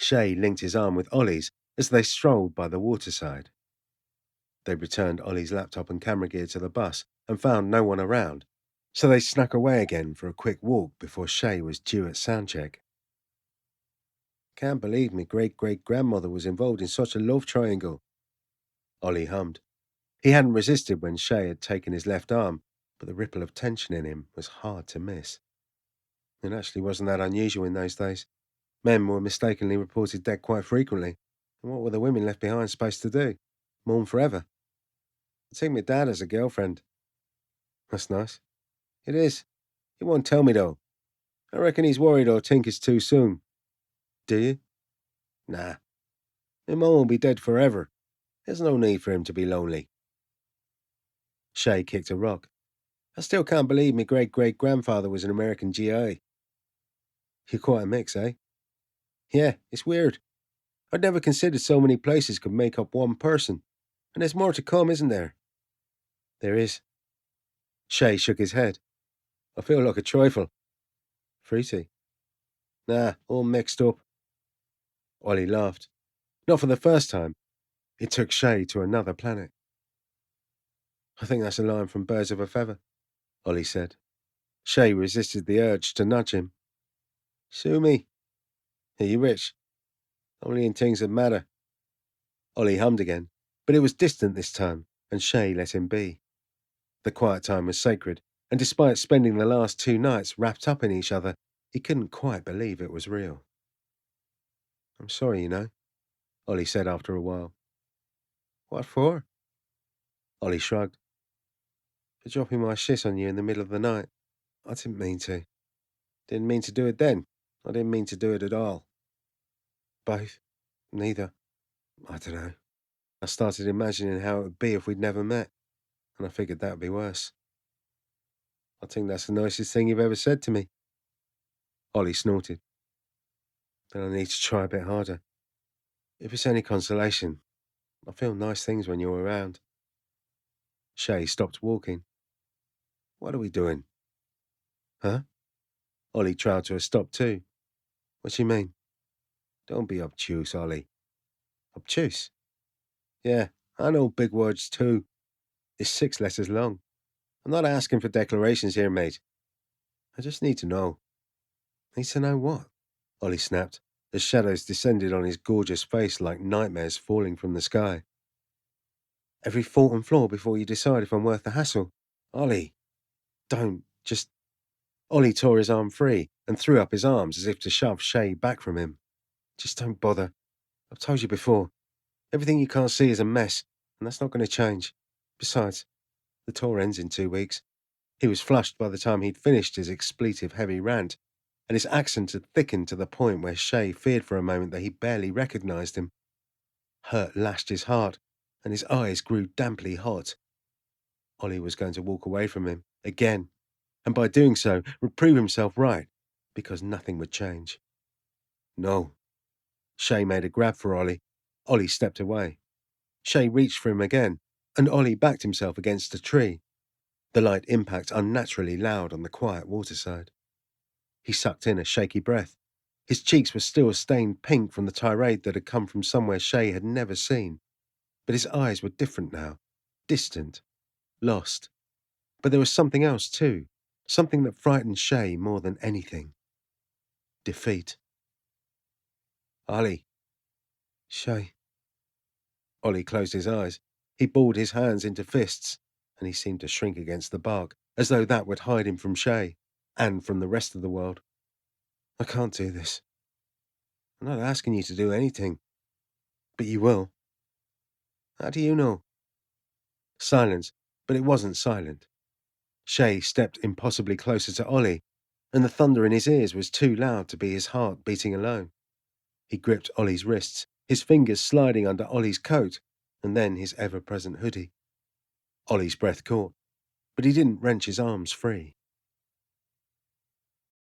Shay linked his arm with Ollie's as they strolled by the waterside. They returned Ollie's laptop and camera gear to the bus and found no one around, so they snuck away again for a quick walk before Shay was due at soundcheck. "Can't believe me great-great-grandmother was involved in such a love triangle," Ollie hummed. He hadn't resisted when Shay had taken his left arm, but the ripple of tension in him was hard to miss. It actually wasn't that unusual in those days. Men were mistakenly reported dead quite frequently, and what were the women left behind supposed to do? Mourn forever? "I think my dad has a girlfriend." "That's nice." "It is. He won't tell me, though. I reckon he's worried or think it's too soon." "Do you?" "Nah. My mum will be dead forever. There's no need for him to be lonely." Shay kicked a rock. "I still can't believe my great-great-grandfather was an American GI. "You're quite a mix, eh?" "Yeah, it's weird. I'd never considered so many places could make up one person. And there's more to come, isn't there?" "There is." Shay shook his head. "I feel like a trifle." "Fruity?" "Nah, all mixed up." Ollie laughed. Not for the first time. It took Shay to another planet. "I think that's a line from Birds of a Feather," Ollie said. Shay resisted the urge to nudge him. "Sue me." "Are you rich?" "Only in things that matter." Ollie hummed again, but it was distant this time, and Shay let him be. The quiet time was sacred, and despite spending the last 2 nights wrapped up in each other, he couldn't quite believe it was real. "I'm sorry, you know," Ollie said after a while. "What for?" Ollie shrugged. "For dropping my shit on you in the middle of the night. I didn't mean to. Didn't mean to do it then. I didn't mean to do it at all." "Both? Neither? I don't know. I started imagining how it would be if we'd never met, and I figured that would be worse." "I think that's the nicest thing you've ever said to me." Ollie snorted. "Then I need to try a bit harder. If it's any consolation, I feel nice things when you're around." Shay stopped walking. "What are we doing?" "Huh?" Ollie trailed to a stop too. "What do you mean?" "Don't be obtuse, Ollie." "Obtuse?" "Yeah, I know big words too. It's 6 letters long. I'm not asking for declarations here, mate. I just need to know." "Need to know what?" Ollie snapped, as shadows descended on his gorgeous face like nightmares falling from the sky. "Every thought and flaw before you decide if I'm worth the hassle." "Ollie, don't, just—" Ollie tore his arm free and threw up his arms as if to shove Shay back from him. "Just don't bother. I've told you before. Everything you can't see is a mess, and that's not going to change. Besides, the tour ends in 2 weeks." He was flushed by the time he'd finished his expletive-heavy rant, and his accent had thickened to the point where Shay feared for a moment that he barely recognized him. Hurt lashed his heart, and his eyes grew damply hot. Ollie was going to walk away from him, again, and by doing so, reprove himself right, because nothing would change. "No." Shay made a grab for Ollie. Ollie stepped away. Shay reached for him again, and Ollie backed himself against a tree, the light impact unnaturally loud on the quiet waterside. He sucked in a shaky breath. His cheeks were still stained pink from the tirade that had come from somewhere Shay had never seen. But his eyes were different now, distant, lost. But there was something else too, something that frightened Shay more than anything. Defeat. "Ollie." "Shay." Ollie closed his eyes. He balled his hands into fists, and he seemed to shrink against the bark, as though that would hide him from Shay, and from the rest of the world. "I can't do this. I'm not asking you to do anything. But you will." "How do you know?" Silence, but it wasn't silent. Shay stepped impossibly closer to Ollie, and the thunder in his ears was too loud to be his heart beating alone. He gripped Ollie's wrists, his fingers sliding under Ollie's coat, and then his ever-present hoodie. Ollie's breath caught, but he didn't wrench his arms free.